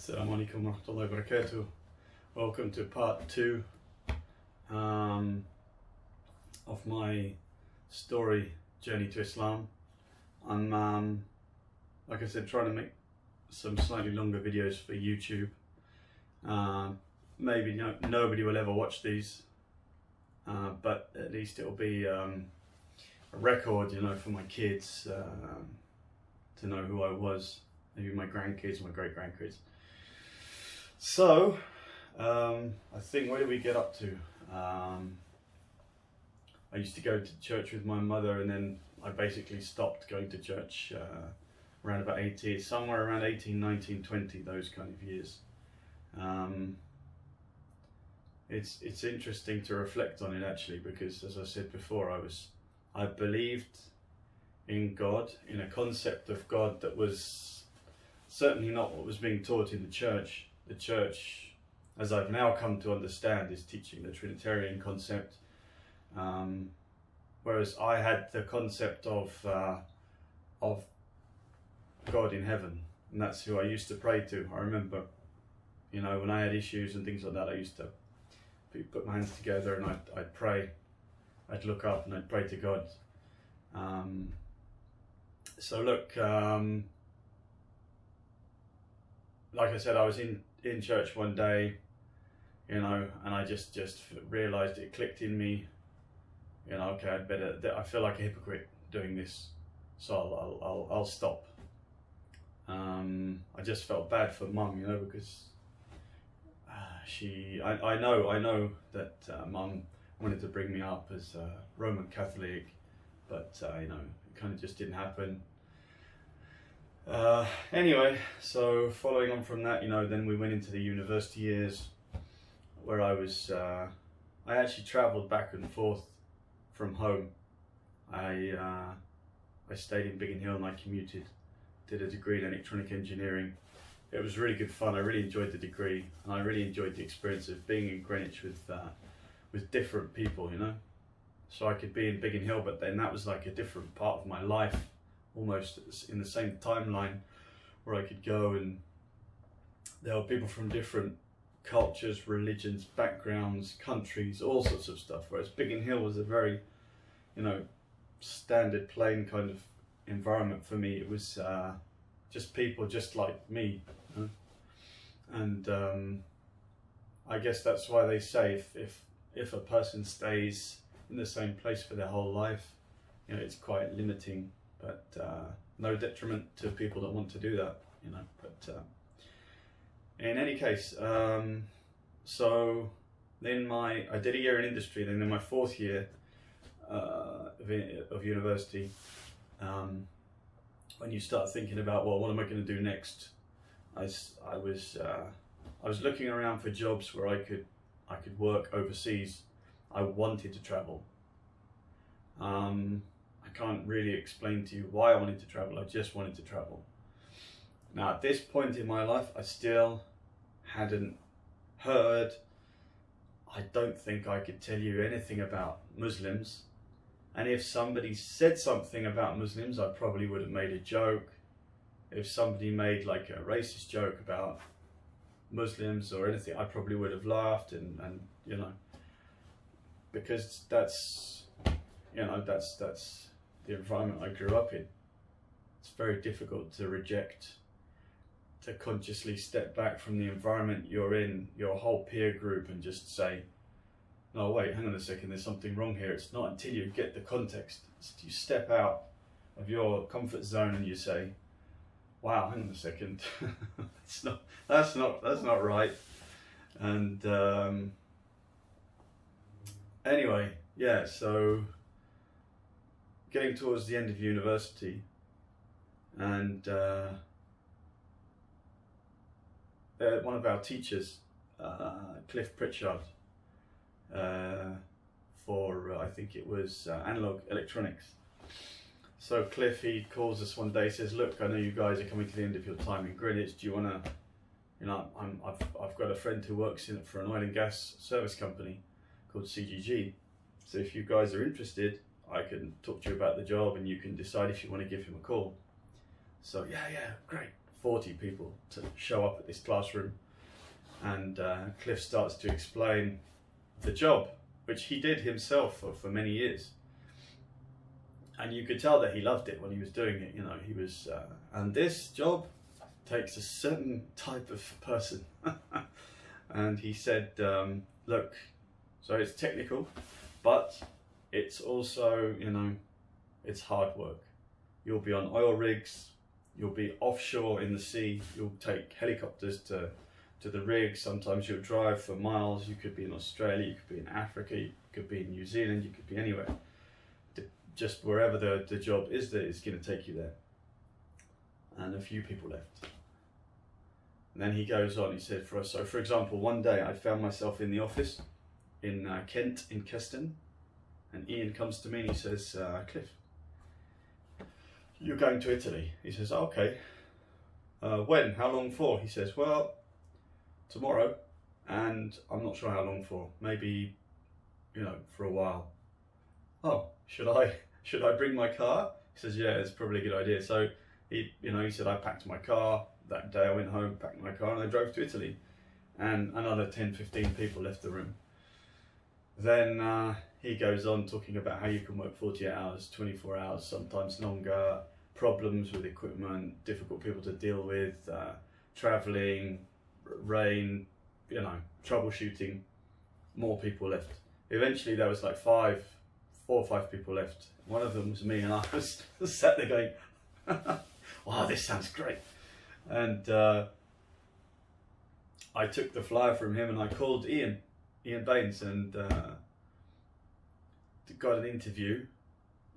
Assalamu alaikum warahmatullahi wabarakatuh. Welcome to part 2 of my story, Journey to Islam. I'm, like I said, trying to make some slightly longer videos for YouTube. Maybe nobody will ever watch these, but at least it'll be a record, for my kids to know who I was, maybe my grandkids, my great-grandkids. So, I think, where did we get up to? I used to go to church with my mother, and then I basically stopped going to church around about 18, somewhere around 18, 19, 20, those kind of years. It's interesting to reflect on it, actually, because, as I said before, I believed in God, in a concept of God that was certainly not what was being taught in the church. The church, as I've now come to understand, is teaching the Trinitarian concept, whereas I had the concept of God in heaven, and that's who I used to pray to. I remember, when I had issues and things like that, I used to put my hands together and I'd pray. I'd look up and I'd pray to God. So look, like I said, I was in church one day, and I just realized, it clicked in me, okay, I feel like a hypocrite doing this, so I'll stop. I just felt bad for Mum, because I know that Mum wanted to bring me up as a Roman Catholic, but it kind of just didn't happen. Anyway, so following on from that, then we went into the university years, where I actually travelled back and forth from home. I stayed in Biggin Hill and I commuted, did a degree in electronic engineering. It was really good fun. I really enjoyed the degree, and I really enjoyed the experience of being in Greenwich with different people, So I could be in Biggin Hill, but then that was like a different part of my life, almost in the same timeline, where I could go, and there were people from different cultures, religions, backgrounds, countries, all sorts of stuff, whereas Biggin Hill was a very, standard, plain kind of environment for me. It was just people just like me, and I guess that's why they say if a person stays in the same place for their whole life, it's quite limiting, but no detriment to people that want to do that, but in any case, so then I did a year in industry, then in my 4th year of university, when you start thinking about, well, what am I going to do next, I was looking around for jobs where I could work overseas. I wanted to travel. I can't really explain to you why I wanted to travel. I just wanted to travel. Now, at this point in my life, I still hadn't heard, I don't think I could tell you anything about Muslims. And if somebody said something about Muslims, I probably would have made a joke. If somebody made like a racist joke about Muslims or anything, I probably would have laughed, and because that's the environment I grew up in. It's very difficult to reject, to consciously step back from the environment you're in, your whole peer group, and just say, no, wait, hang on a second, there's something wrong here. It's not until you get the context. You step out of your comfort zone and you say, wow, hang on a second, that's not right. And anyway, yeah, so getting towards the end of university, and one of our teachers, Cliff Pritchard, for I think it was analog electronics. So Cliff, he calls us one day, says, look, I know you guys are coming to the end of your time in Greenwich. Do you want to, I've got a friend who works for an oil and gas service company called CGG. So if you guys are interested, I can talk to you about the job, and you can decide if you want to give him a call. So yeah, great, 40 people to show up at this classroom, and Cliff starts to explain the job, which he did himself for many years. And you could tell that he loved it when he was doing it. You know, he was, and this job takes a certain type of person. And he said, look, so it's technical, but it's also, you know, it's hard work. You'll be on oil rigs, you'll be offshore in the sea, you'll take helicopters to the rigs, sometimes you'll drive for miles, you could be in Australia, you could be in Africa, you could be in New Zealand, you could be anywhere. Just wherever the job is, that it's going to take you there. And a few people left. And then he goes on, he said, for example, one day I found myself in the office in Kent, in Keston, and Ian comes to me and he says, Cliff, you're going to Italy. He says, oh, okay. When? How long for? He says, well, tomorrow, and I'm not sure how long for. Maybe, you know, for a while. Oh, should I bring my car? He says, yeah, it's probably a good idea. So he said, I packed my car. That day I went home, packed my car, and I drove to Italy. And another 10, 15 people left the room. Then he goes on talking about how you can work 48 hours, 24 hours, sometimes longer, problems with equipment, difficult people to deal with, traveling, rain, you know, troubleshooting. More people left. Eventually there was like 4 or 5 people left. One of them was me, and I was sat there going, wow, this sounds great. And I took the flyer from him and I called Ian Baines, and got an interview.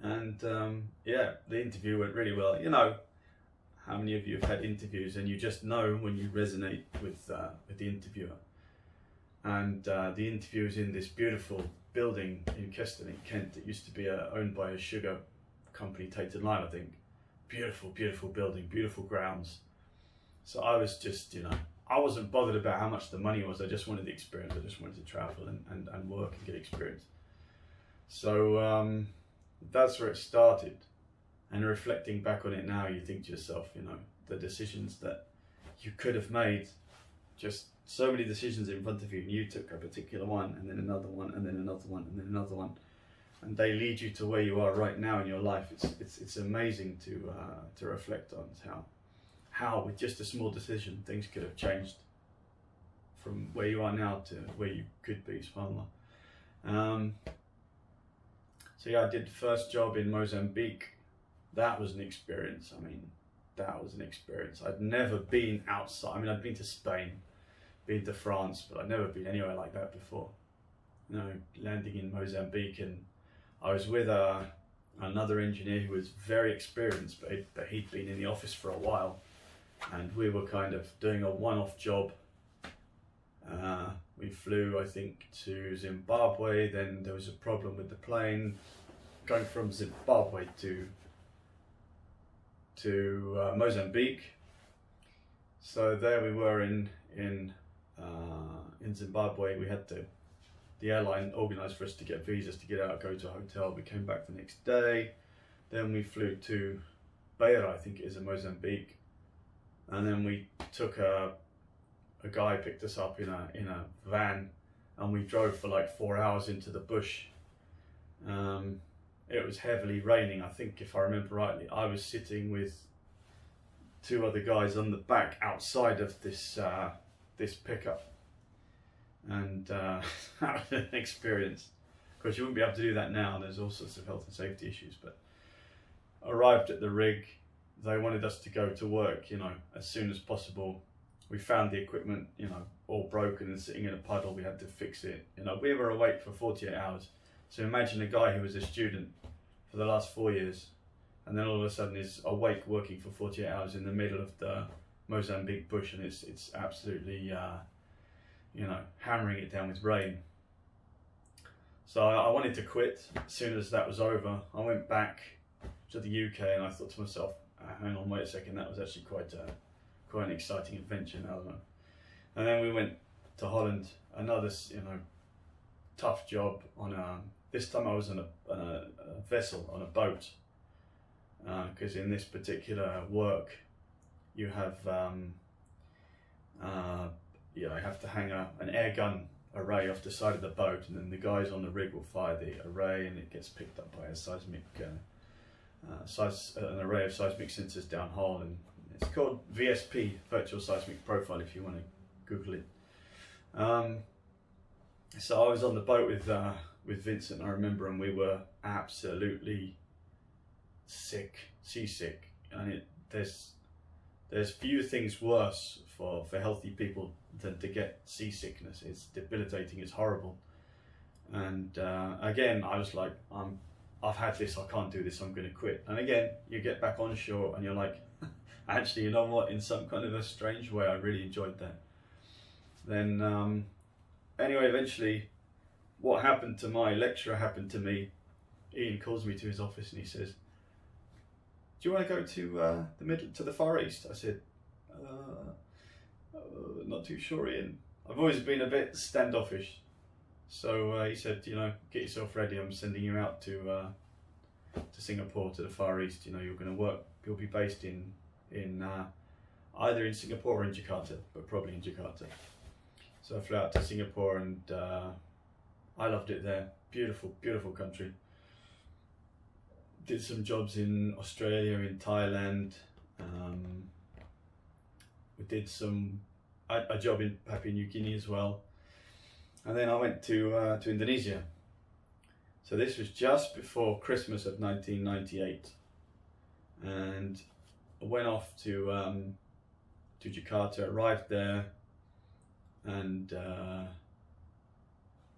And yeah, the interview went really well. You know, how many of you have had interviews and you just know when you resonate with the interviewer? And the interview was in this beautiful building in Keston in Kent. It used to be owned by a sugar company, Tate and Lyle, I think. Beautiful, beautiful building, beautiful grounds. So I was just, you know, I wasn't bothered about how much the money was. I just wanted the experience. I just wanted to travel and work and get experience. So that's where it started. And reflecting back on it now, you think to yourself, you know, the decisions that you could have made, just so many decisions in front of you, and you took a particular one, and then another one, and then another one, and then another one, and they lead you to where you are right now in your life. It's amazing to reflect on how with just a small decision things could have changed from where you are now to where you could be. SubhanAllah. So yeah, I did the first job in Mozambique. That was an experience. I mean, that was an experience. I'd never been outside. I mean, I'd been to Spain, been to France, but I'd never been anywhere like that before. You know, landing in Mozambique, and I was with another engineer who was very experienced, but he'd been in the office for a while, and we were kind of doing a one-off job. We flew, I think, to Zimbabwe. Then there was a problem with the plane going from Zimbabwe to Mozambique. So there we were in Zimbabwe. We had the airline organised for us to get visas to get out, go to a hotel. We came back the next day. Then we flew to Beira, I think it is, in Mozambique, and then we took a guy picked us up in a van, and we drove for like 4 hours into the bush. It was heavily raining. I think, if I remember rightly, I was sitting with 2 other guys on the back outside of this pickup, and that was an experience. Of course, you wouldn't be able to do that now. There's all sorts of health and safety issues. But arrived at the rig, they wanted us to go to work, you know, as soon as possible. We found the equipment, you know, all broken and sitting in a puddle. We had to fix it. You know, we were awake for 48 hours. So imagine a guy who was a student for the last 4 years, and then all of a sudden is awake working for 48 hours in the middle of the Mozambique bush, and it's absolutely, you know, hammering it down with rain. So I wanted to quit. As soon as that was over, I went back to the UK, and I thought to myself, hang on, wait a second, that was actually quite an exciting adventure now. And then we went to Holland, another, you know, tough job on this time I was on a vessel, on a boat, because in this particular work you have you have to hang an air gun array off the side of the boat, and then the guys on the rig will fire the array, and it gets picked up by a seismic an array of seismic sensors downhole, and it's called VSP, Virtual Seismic Profile, if you want to Google it. So I was on the boat with Vincent, I remember, and we were absolutely seasick, and there's few things worse for healthy people than to get seasickness. It's debilitating, it's horrible. And again, I was like, I've had this, I can't do this, I'm going to quit. And again, you get back on shore and you're like, actually, you know what, in some kind of a strange way, I really enjoyed that. Then anyway, eventually, what happened to my lecturer happened to me. Ian calls me to his office and he says, "Do you want to go to the Far East?" I said, "Not too sure, Ian. I've always been a bit standoffish." So he said, "Get yourself ready. I'm sending you out to Singapore, to the Far East. You're going to work. You'll be based in either in Singapore or in Jakarta, but probably in Jakarta." So I flew out to Singapore, and I loved it there. Beautiful, beautiful country. Did some jobs in Australia, in Thailand. We did a job in Papua New Guinea as well. And then I went to Indonesia. So this was just before Christmas of 1998. And I went off to Jakarta, arrived there, and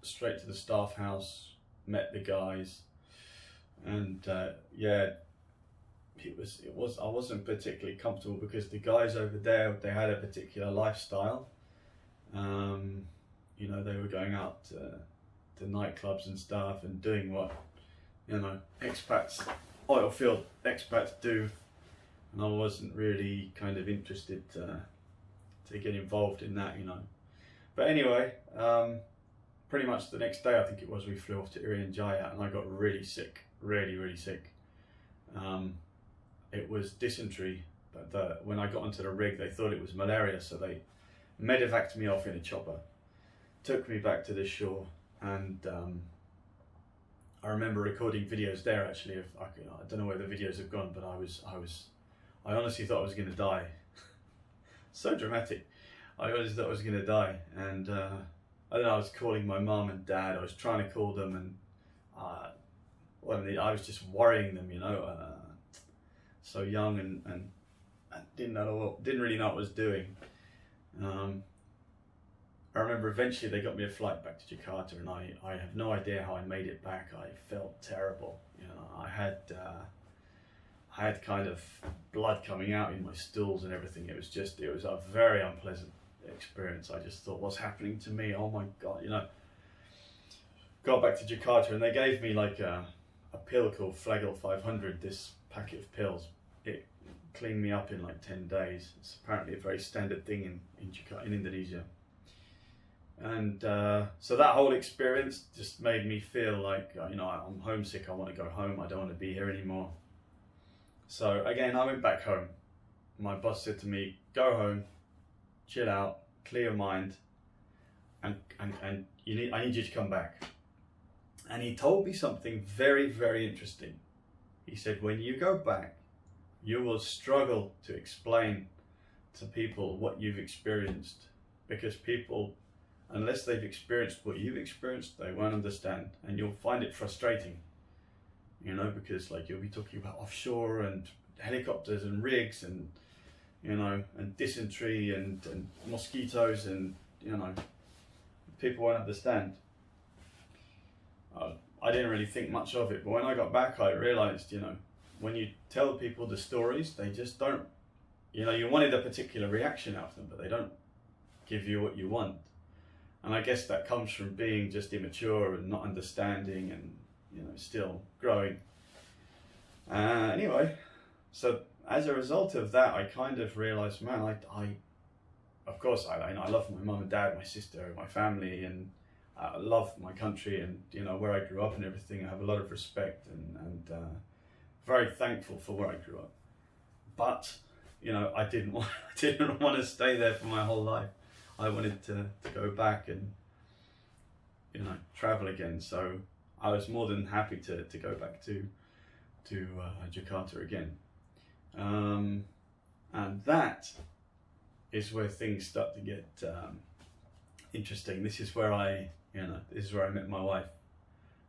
straight to the staff house, met the guys. And yeah, I wasn't particularly comfortable because the guys over there, they had a particular lifestyle. They were going out to nightclubs and stuff and doing what expats, oil field expats do, and I wasn't really kind of interested to get involved in that, But anyway, pretty much the next day, I think it was, we flew off to Irian Jaya, and I got really sick. Really, really sick. It was dysentery, but when I got onto the rig, they thought it was malaria, so they medevaced me off in a chopper, took me back to the shore, and I remember recording videos there actually. I don't know where the videos have gone, but I honestly thought I was going to die. So dramatic. I honestly thought I was going to die, and I don't know. I was calling my mum and dad. I was trying to call them, and I was just worrying them, so young and didn't really know what I was doing. I remember eventually they got me a flight back to Jakarta, and I have no idea how I made it back. I felt terrible. I had kind of blood coming out in my stools and everything. It was a very unpleasant experience. I just thought, what's happening to me? Oh my God, Got back to Jakarta, and they gave me like a pill called Flagel 500, this packet of pills. It cleaned me up in like 10 days. It's apparently a very standard thing in Jakarta, in Indonesia. And so that whole experience just made me feel like, I'm homesick, I want to go home, I don't want to be here anymore. So again, I went back home. My boss said to me, go home, chill out, clear your mind, and I need you to come back. And he told me something very, very interesting. He said, when you go back, you will struggle to explain to people what you've experienced, because people, unless they've experienced what you've experienced, they won't understand, and you'll find it frustrating, because like you'll be talking about offshore and helicopters and rigs and, and dysentery and mosquitoes, and, people won't understand. I didn't really think much of it, but when I got back, I realized, when you tell people the stories, they just don't, you wanted a particular reaction out of them, but they don't give you what you want. And I guess that comes from being just immature and not understanding and, still growing. Anyway, so as a result of that, I kind of realized, man, of course, I love my mum and dad, my sister, my family, and I love my country and, where I grew up and everything. I have a lot of respect and very thankful for where I grew up. But you know, I didn't want I didn't want to stay there for my whole life. I wanted to go back and, you know, travel again. So I was more than happy to go back to Jakarta again. And that is where things start to get interesting. This is where this is where I met my wife.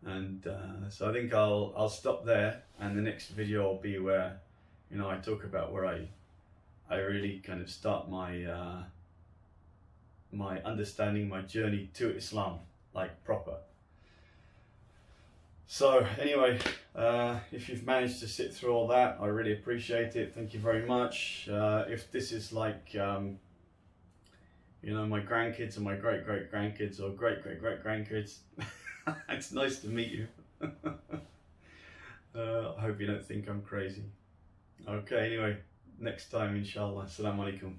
And so I think I'll stop there, and the next video will be where, you know, I talk about where I really kind of start my my understanding, my journey to Islam, like proper. So anyway, if you've managed to sit through all that, I really appreciate it. Thank you very much. If this is like, you know, my grandkids or my great-great-grandkids or great-great-great-grandkids, it's nice to meet you. I hope you don't think I'm crazy. Okay, anyway, next time, inshallah. Assalamu alaikum.